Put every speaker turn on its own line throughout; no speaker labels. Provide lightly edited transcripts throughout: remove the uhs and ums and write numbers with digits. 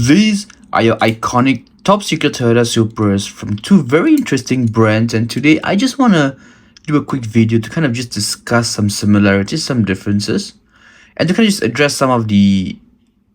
These are your iconic top secret Toyota Supras from two very interesting brands, and today I just want to do a quick video to kind of just discuss some similarities, some differences, and to kind of just address some of the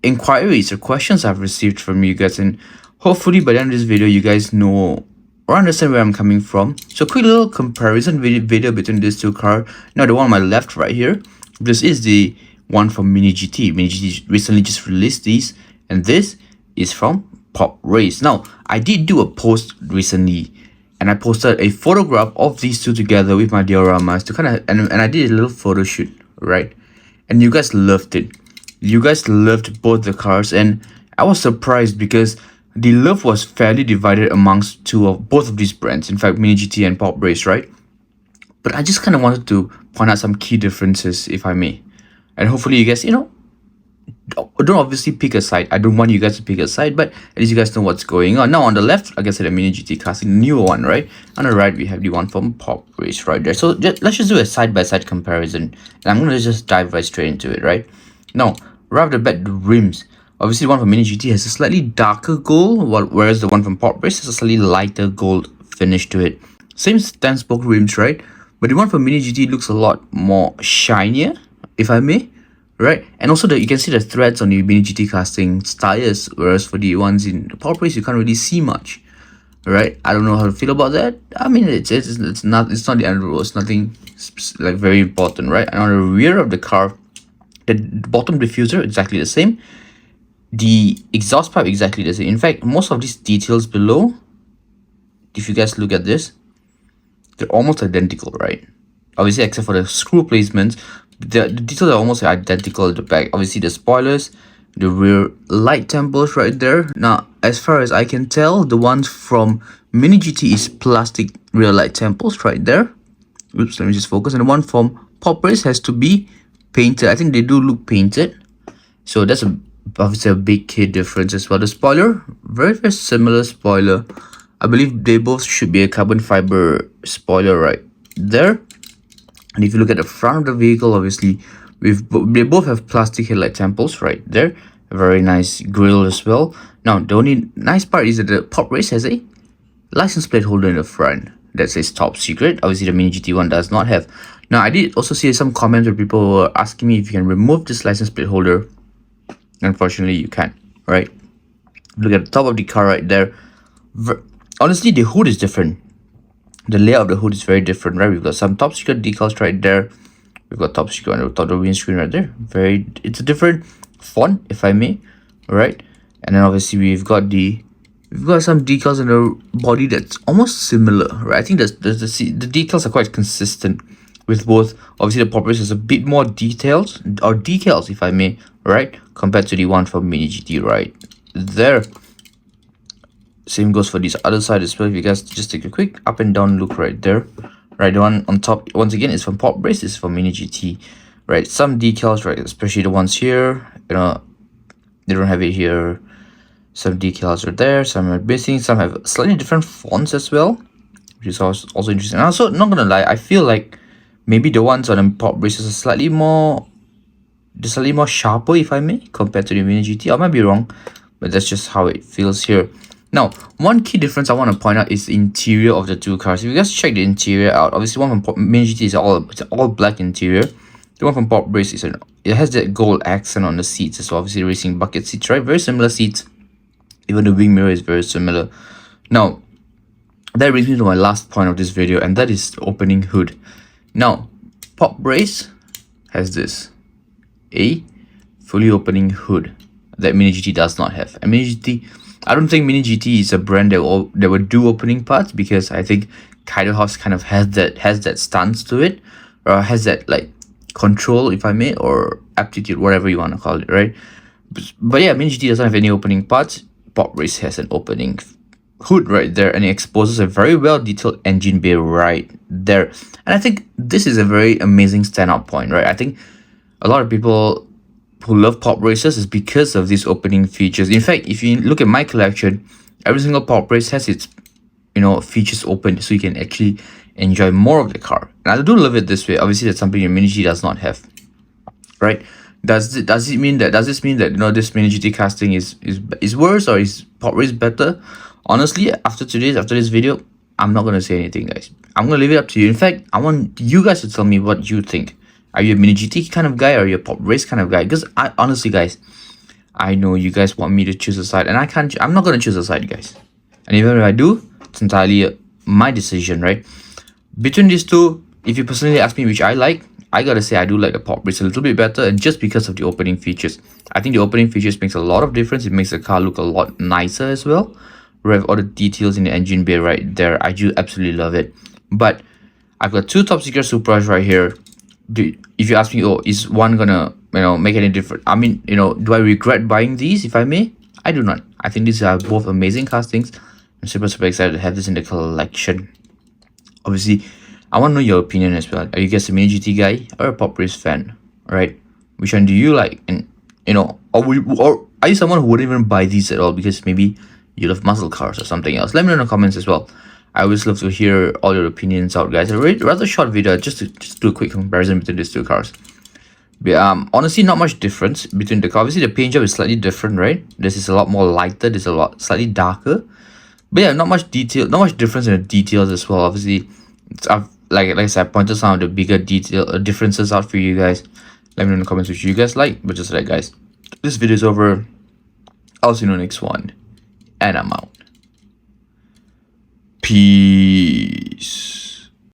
inquiries or questions I've received from you guys. And hopefully by the end of this video you guys know or understand where I'm coming from. So quick little comparison video between these two cars. Now the one on my left right here, this is the one from MiniGT. MiniGT recently just released these, and this is from PopRace. Now I did do a post recently, and I posted a photograph of these two together with my dioramas to kind of and I did a little photo shoot, right? And you guys loved it. You guys loved both the cars, and I was surprised because the love was fairly divided amongst both of these brands. In fact, MiniGT and PopRace, right? But I just kind of wanted to point out some key differences, if I may, and hopefully you guys, don't obviously pick a side. I don't want you guys to pick a side, but at least you guys know what's going on. Now on the left, like I said, the MiniGT casting, the newer one, right? On the right, we have the one from PopRace right there. So let's just do a side-by-side comparison, and I'm gonna just dive right straight into it, right? Now, right off the bat, the rims. Obviously, the one from MiniGT has a slightly darker gold, whereas the one from PopRace has a slightly lighter gold finish to it. Same 10-spoke rims, right? But the one from MiniGT looks a lot more shinier, if I may. Right, and also you can see the threads on the MiniGT casting tires, whereas for the ones in the PopRace you can't really see much. Right, I don't know how to feel about that. I mean, it's not the end of the road. It's nothing like very important, right? And on the rear of the car, the bottom diffuser exactly the same, the exhaust pipe exactly the same. In fact, most of these details below, if you guys look at this, they're almost identical, right? Obviously, except for the screw placements. The details are almost identical at the back. Obviously, the spoilers, the rear light temples right there. Now, as far as I can tell, the ones from MiniGT is plastic rear light temples right there. Oops, let me just focus. And the one from PopRace has to be painted. I think they do look painted. So that's obviously a big key difference as well. The spoiler, very, very similar spoiler. I believe they both should be a carbon fiber spoiler right there. And if you look at the front of the vehicle, obviously, they both have plastic headlight temples right there. A very nice grille as well. Now, the only nice part is that the PopRace has a license plate holder in the front that says top secret. Obviously, the MiniGT one does not have. Now, I did also see some comments where people were asking me if you can remove this license plate holder. Unfortunately, you can't, right? Look at the top of the car right there. Honestly, the hood is different. The layout of the hood is very different, right? We've got some top secret decals right there. We've got top secret on the top of the windscreen right there. It's a different font, if I may, right? And then obviously we've got some decals on the body that's almost similar, right? I think the decals are quite consistent with both. Obviously the PopRace has a bit more details or decals, if I may, right? Compared to the one from MiniGT right there. Same goes for this other side as well. If you guys just take a quick up and down look right there, right? The one on top, once again, is from PopRace, is from MiniGT, right? Some decals, right? Especially the ones here, they don't have it here. Some decals are there, some are missing. Some have slightly different fonts as well, which is also interesting. And also, not gonna lie, I feel like maybe the ones on the PopRace is slightly more sharper, if I may, compared to the MiniGT. I might be wrong, but that's just how it feels here. Now, one key difference I want to point out is the interior of the two cars. If you guys check the interior out, obviously one from MiniGT is all black interior. The one from PopRace it has that gold accent on the seats as well. Obviously, racing bucket seats, right? Very similar seats. Even the wing mirror is very similar. Now, that brings me to my last point of this video, and that is the opening hood. Now, PopRace has this, a fully opening hood that MiniGT does not have. And I don't think MiniGT is a brand that would do opening parts, because I think Kaido House kind of has that stance to it, or has that like control, if I may, or aptitude, whatever you want to call it, right? But yeah, MiniGT doesn't have any opening parts. PopRace has an opening hood right there, and it exposes a very well detailed engine bay right there. And I think this is a very amazing standout point, right? I think a lot of people who love PopRaces is because of these opening features. In fact, if you look at my collection, every single PopRace has its features open, so you can actually enjoy more of the car. And I do love it this way. Obviously, that's something your MiniGT does not have, right? Does this mean that you know this MiniGT casting is worse, or is PopRace better? Honestly, after this video, I'm not gonna say anything, guys. I'm gonna leave it up to you. In fact, I want you guys to tell me what you think. Are you a MiniGT kind of guy, or are you a PopRace kind of guy? Because I honestly, guys, I know you guys want me to choose a side, and I'm not gonna choose a side, guys. And even if I do, it's entirely my decision, right? Between these two, if you personally ask me which I like, I gotta say I do like the PopRace a little bit better, and just because of the opening features. I think the opening features makes a lot of difference. It makes the car look a lot nicer as well. We have all the details in the engine bay right there. I do absolutely love it. But I've got two top secret Supras right here. If you ask me, oh, is one gonna make any difference? I mean, do I regret buying these? If I may, I do not. I think these are both amazing castings. I'm super excited to have this in the collection. Obviously, I want to know your opinion as well. Are you guys a MiniGT guy or a PopRace fan? Right? Which one do you like? And or are you someone who wouldn't even buy these at all because maybe you love muscle cars or something else? Let me know in the comments as well. I always love to hear all your opinions out, guys. A rather short video just to do a quick comparison between these two cars. But, honestly, not much difference between the car. Obviously, the paint job is slightly different, right? This is a lot more lighter. This is a lot slightly darker. But yeah, not much difference in the details as well. Obviously, like I said, I pointed some of the bigger differences out for you guys. Let me know in the comments which you guys like. But just like that, guys, this video is over. I'll see you in the next one, and I'm out. Peace.